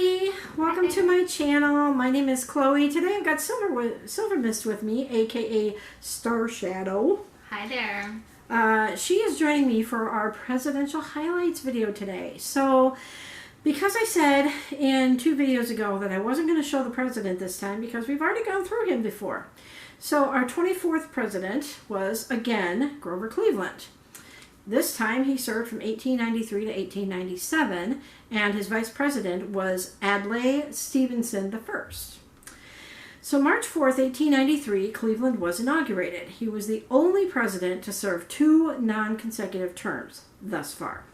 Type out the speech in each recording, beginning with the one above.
everybody, welcome to my channel. My name is Chloe. Today I've got Silver Mist with me, aka Star Shadow. Hi there. She is joining me for our presidential highlights video today. So because I said in 2 videos ago that I wasn't going to show the president this time because we've already gone through him before. So our 24th president was again Grover Cleveland. This time he served from 1893 to 1897, and his vice president was Adlai Stevenson I. So March 4th, 1893, Cleveland was inaugurated. He was the only president to serve 2 non-consecutive terms thus far.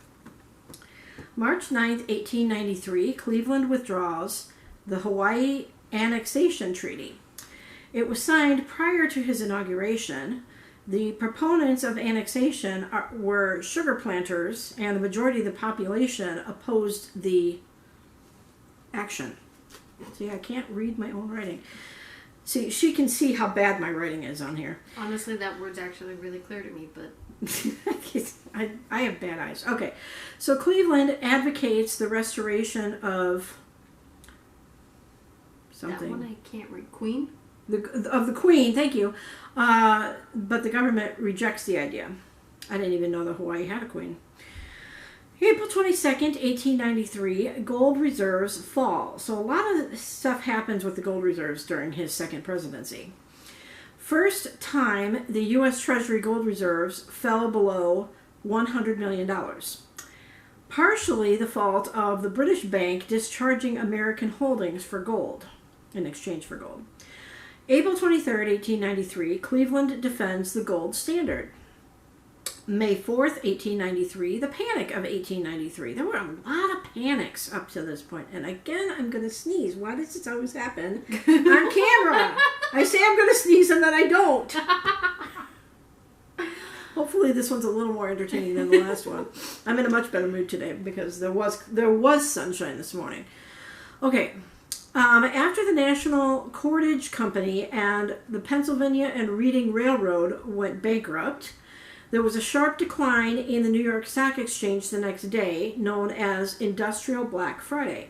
March 9th, 1893, Cleveland withdraws the Hawaii Annexation Treaty. It was signed prior to his inauguration. The proponents of annexation were sugar planters, and the majority of the population opposed the action. See, I can't read my own writing. See, she can see how bad my writing is on here. Honestly, that word's actually really clear to me, but... I have bad eyes. Okay, so Cleveland advocates the restoration of something. That one I can't read. Queen? Of the Queen, thank you. But the government rejects the idea. I didn't even know that Hawaii had a queen. April 22nd, 1893, gold reserves fall. So a lot of stuff happens with the gold reserves during his second presidency. First time the U.S. Treasury gold reserves fell below $100 million. Partially the fault of the British bank discharging American holdings for gold, in exchange for gold. April 23rd, 1893, Cleveland defends the gold standard. May 4th, 1893, the Panic of 1893. There were a lot of panics up to this point. And again, I'm going to sneeze. Why does this always happen on camera? I say I'm going to sneeze and then I don't. Hopefully this one's a little more entertaining than the last one. I'm in a much better mood today because there was sunshine this morning. Okay. After the National Cordage Company and the Pennsylvania and Reading Railroad went bankrupt, there was a sharp decline in the New York Stock Exchange the next day, known as Industrial Black Friday.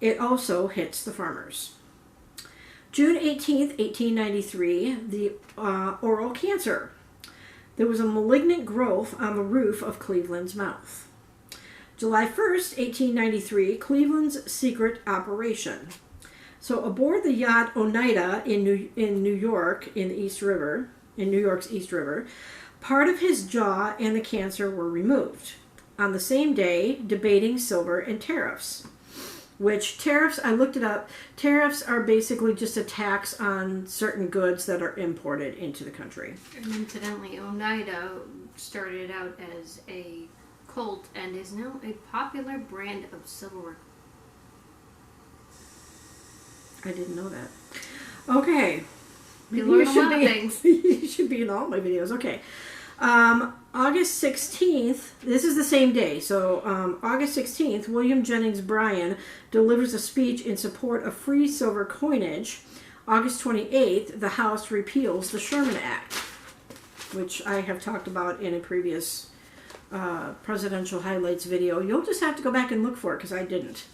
It also hits the farmers. June 18th, 1893, the oral cancer. There was a malignant growth on the roof of Cleveland's mouth. July 1st, 1893, Cleveland's secret operation. So aboard the yacht Oneida in New York, in New York's East River, part of his jaw and the cancer were removed. On the same day, debating silver and tariffs. Which tariffs, I looked it up, tariffs are basically just a tax on certain goods that are imported into the country. And incidentally, Oneida started out as a cult and is now a popular brand of silverware. I didn't know that. Okay. You learn a lot of things. You should be in all my videos. Okay. August 16th, this is the same day. So August 16th, William Jennings Bryan delivers a speech in support of free silver coinage. August 28th, the House repeals the Sherman Act, which I have talked about in a previous presidential highlights video. You'll just have to go back and look for it because I didn't.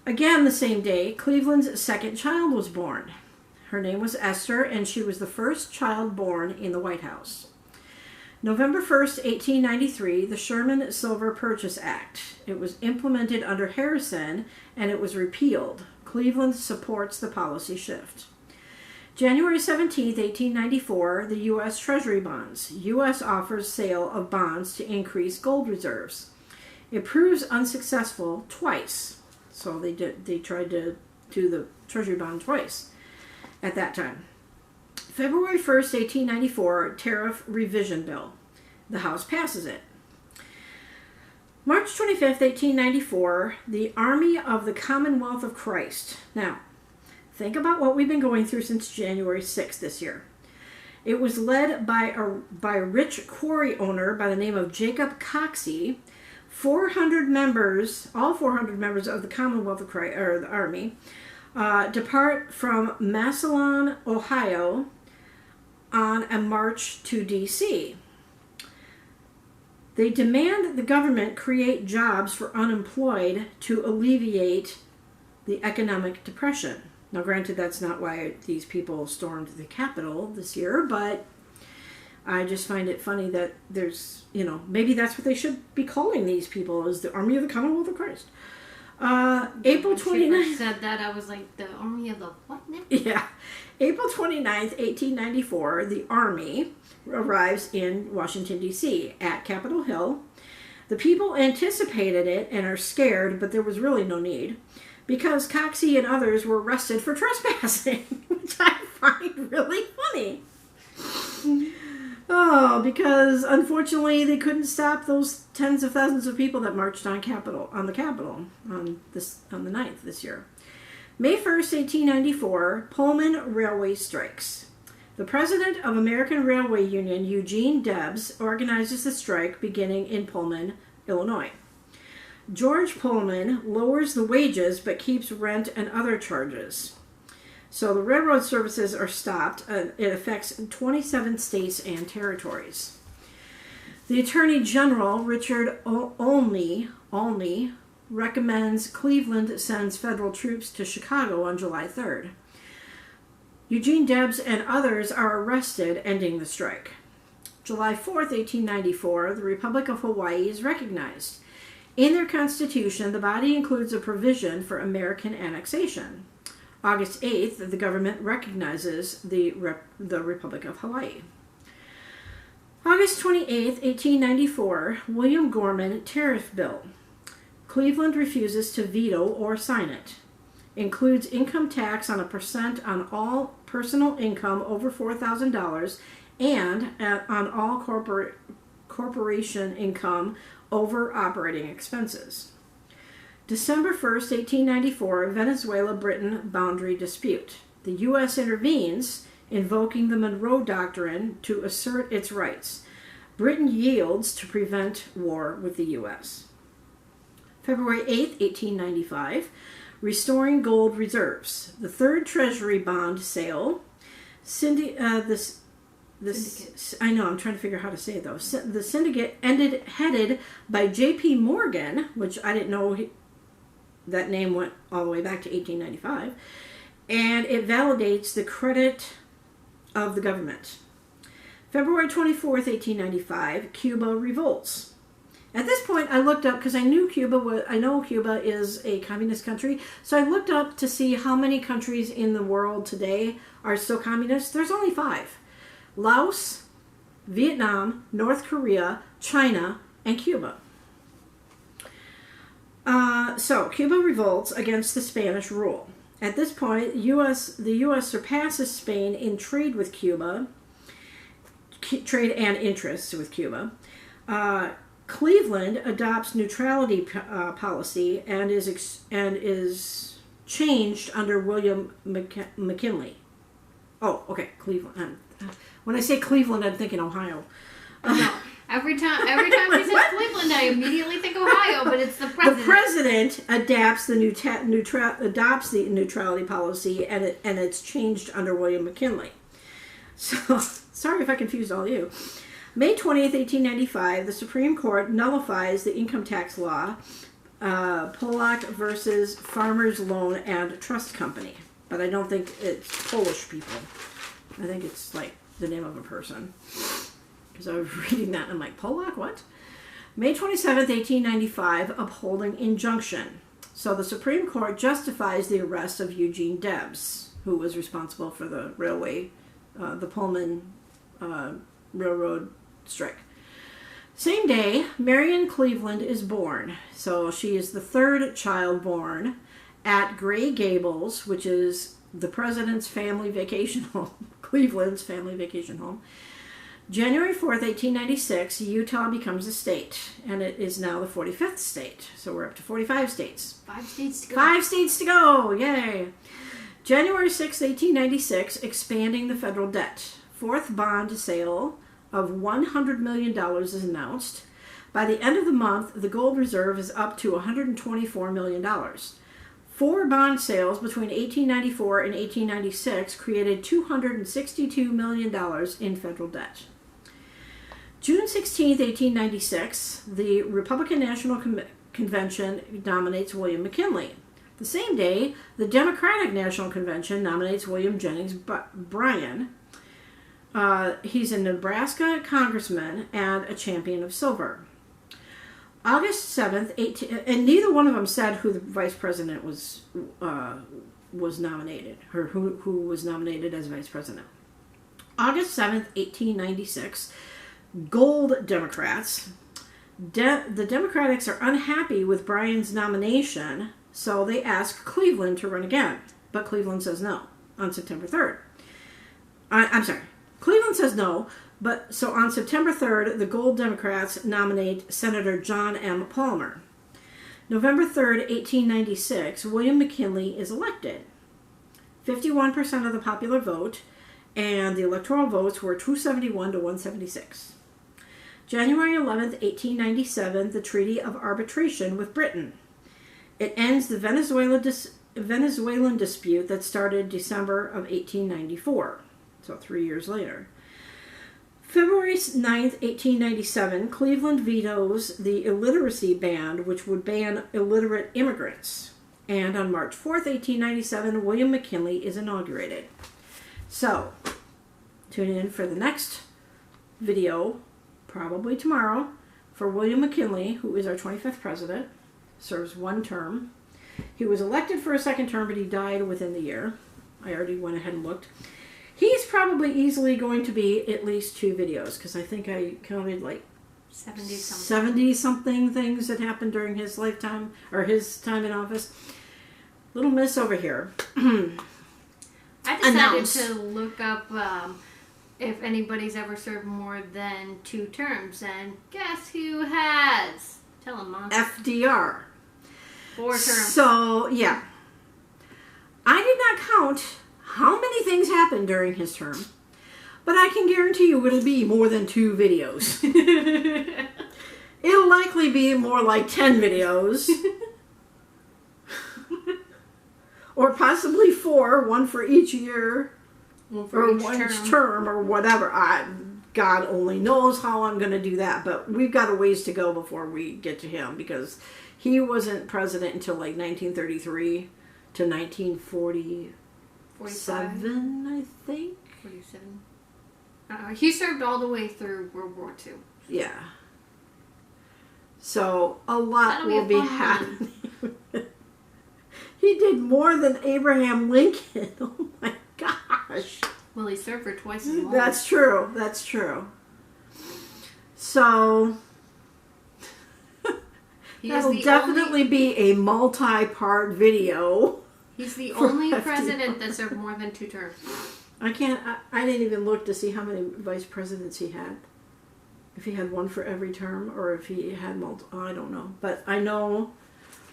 Again, the same day, Cleveland's second child was born. Her name was Esther, and she was the first child born in the White House. November 1st, 1893, the Sherman Silver Purchase Act. It was implemented under Harrison, and it was repealed. Cleveland supports the policy shift. January 17th, 1894, the U.S. Treasury bonds. U.S. offers sale of bonds to increase gold reserves. It proves unsuccessful twice. So they tried to do the Treasury bond twice at that time. February 1st, 1894, Tariff Revision Bill. The House passes it. March 25th, 1894, the Army of the Commonwealth of Christ. Now, think about what we've been going through since January 6th this year. It was led by a rich quarry owner by the name of Jacob Coxey. 400 members, all 400 members of the Commonwealth of Christ, or the Army, depart from Massillon, Ohio, on a march to D.C. They demand that the government create jobs for unemployed to alleviate the economic depression. Now, granted, that's not why these people stormed the Capitol this year, but I just find it funny that there's, maybe that's what they should be calling these people, is the Army of the Commonwealth of Christ. April 29th. When she said that, I was like, the Army of the what now? Yeah. April 29th, 1894, the Army arrives in Washington, D.C. at Capitol Hill. The people anticipated it and are scared, but there was really no need, because Coxey and others were arrested for trespassing, which I find really funny. Oh, because unfortunately they couldn't stop those tens of thousands of people that marched on the Capitol on the 9th this year. May 1st, 1894, Pullman Railway strikes. The president of American Railway Union, Eugene Debs, organizes the strike beginning in Pullman, Illinois. George Pullman lowers the wages but keeps rent and other charges. So the railroad services are stopped. It affects 27 states and territories. The Attorney General, Richard Olney, recommends Cleveland sends federal troops to Chicago on July 3rd. Eugene Debs and others are arrested, ending the strike. July 4th, 1894, the Republic of Hawaii is recognized. In their constitution, the body includes a provision for American annexation. August 8th, the government recognizes the Republic of Hawaii. August 28th, 1894, William Gorman Tariff Bill. Cleveland refuses to veto or sign it. Includes income tax on a percent on all personal income over $4,000 and on all corporation income over operating expenses. December 1st, 1894, Venezuela-Britain boundary dispute. The U.S. intervenes, invoking the Monroe Doctrine to assert its rights. Britain yields to prevent war with the U.S. February 8th, 1895, restoring gold reserves. The third Treasury bond sale. This I know, I'm trying to figure out how to say it though. The syndicate headed by J.P. Morgan, which I didn't know that name went all the way back to 1895, and it validates the credit of the government. February 24th, 1895, Cuba revolts. At this point, I looked up, because I know Cuba is a communist country, so I looked up to see how many countries in the world today are still communist. There's only 5. Laos, Vietnam, North Korea, China, and Cuba. So Cuba revolts against the Spanish rule. At this point, the U.S. surpasses Spain in trade with Cuba, trade and interests with Cuba. Cleveland adopts neutrality policy and is changed under William McKinley. Oh, okay, Cleveland. When I say Cleveland, I'm thinking Ohio. No. Every time he says Cleveland, I immediately think Ohio, but it's the president. The president adopts the neutrality policy, and it's changed under William McKinley. So, sorry if I confused all you. May 20th, 1895, the Supreme Court nullifies the income tax law, Polak versus Farmers Loan and Trust Company. But I don't think it's Polish people. I think it's like the name of a person. Because I was reading that and I'm like, Polak, what? May 27th, 1895, upholding injunction. So the Supreme Court justifies the arrest of Eugene Debs, who was responsible for the railway, the Pullman Railroad strike. Same day, Marion Cleveland is born. So she is the third child born at Gray Gables, which is the president's family vacation home, Cleveland's family vacation home. January 4th, 1896, Utah becomes a state, and it is now the 45th state. So we're up to 45 states. 5 states to go. 5 states to go, yay! January 6th, 1896, expanding the federal debt. 4th bond sale of $100 million is announced. By the end of the month, the gold reserve is up to $124 million. 4 bond sales between 1894 and 1896 created $262 million in federal debt. June 16th, 1896, the Republican National Convention nominates William McKinley. The same day, the Democratic National Convention nominates William Jennings Bryan. He's a Nebraska congressman and a champion of silver. August 7th, and neither one of them said who the vice president was nominated, or who was nominated as vice president. August 7th, 1896, Gold Democrats. The Democrats are unhappy with Bryan's nomination, so they ask Cleveland to run again. But Cleveland says no on September 3rd. I'm sorry. Cleveland says no, but so on September 3rd, the Gold Democrats nominate Senator John M. Palmer. November 3rd, 1896, William McKinley is elected. 51% of the popular vote, and the electoral votes were 271 to 176. January 11th, 1897, the Treaty of Arbitration with Britain. It ends the Venezuelan dispute that started December of 1894, so 3 years later. February 9th, 1897, Cleveland vetoes the illiteracy ban, which would ban illiterate immigrants. And on March 4th, 1897, William McKinley is inaugurated. So, tune in for the next video, probably tomorrow, for William McKinley, who is our 25th president, serves one term. He was elected for a second term, but he died within the year. I already went ahead and looked. He's probably easily going to be at least 2 videos, because I think I counted like 70-something things that happened during his lifetime, or his time in office. Little miss over here. I decided to look up if anybody's ever served more than 2 terms, and guess who has? Tell him, Mom. FDR. 4 terms. So, yeah. I did not count how many things happened during his term, but I can guarantee you it'll be more than 2 videos. It'll likely be more like 10 videos. Or possibly 4, one for each year, or each term, or whatever. God only knows how I'm going to do that, but we've got a ways to go before we get to him, because he wasn't president until like 1933 to 1947, I think. 47. He served all the way through World War II. Yeah. So a lot will be happening. He did more than Abraham Lincoln. Oh my gosh. Well, he served for twice as long. That's true. That's true. So that'll definitely be a multi-part video. He's the only president that served more than 2 terms. I didn't even look to see how many vice presidents he had. If he had one for every term, or if he had multiple, I don't know. But I know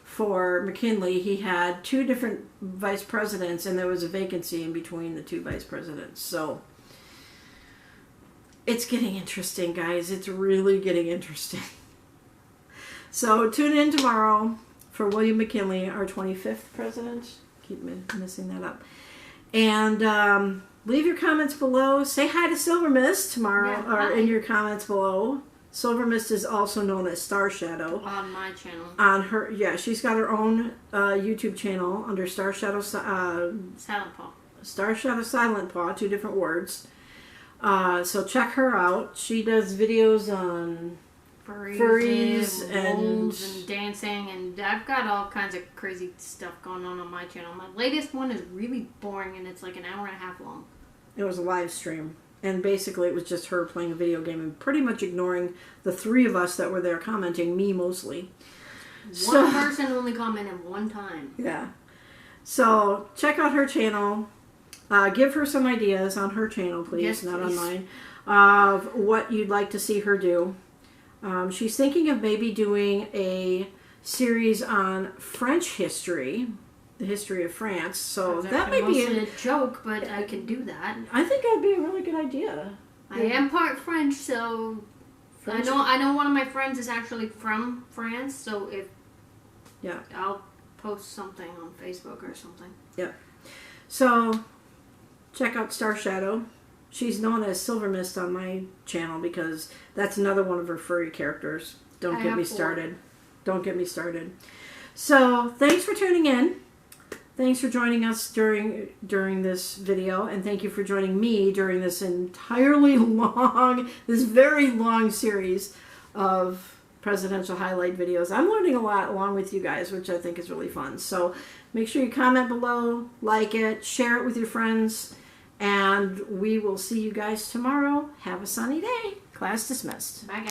for McKinley, he had 2 different vice presidents, and there was a vacancy in between the 2 vice presidents. So it's getting interesting, guys. It's really getting interesting. So tune in tomorrow for William McKinley, our 25th president. Keep messing that up. And leave your comments below. Say hi to Silver Mist tomorrow, or in your comments below. Silver Mist is also known as Star Shadow. On my channel. On her, she's got her own YouTube channel under Star Shadow Silent Paw. Star Shadow Silent Paw, 2 different words. So check her out. She does videos on furries and dancing, and I've got all kinds of crazy stuff going on my channel. My latest one is really boring, and it's like an hour and a half long. It was a live stream. And basically it was just her playing a video game and pretty much ignoring the 3 of us that were there commenting, me mostly. One person only commented 1 time. Yeah. So check out her channel. Give her some ideas on her channel, please, yes, not please. on mine, of what you'd like to see her do. She's thinking of maybe doing a series on French history. The history of France, so that might be a joke, but I can do that. I think that'd be a really good idea. I am part French, so French? I know one of my friends is actually from France, so I'll post something on Facebook or something. Yep. So check out Star Shadow. She's known as Silver Mist on my channel because that's another one of her furry characters. Don't get me started. Don't get me started. So, thanks for tuning in. Thanks for joining us during this video, and thank you for joining me during this very long series of presidential highlight videos. I'm learning a lot along with you guys, which I think is really fun. So make sure you comment below, like it, share it with your friends, and we will see you guys tomorrow. Have a sunny day. Class dismissed. Bye, guys.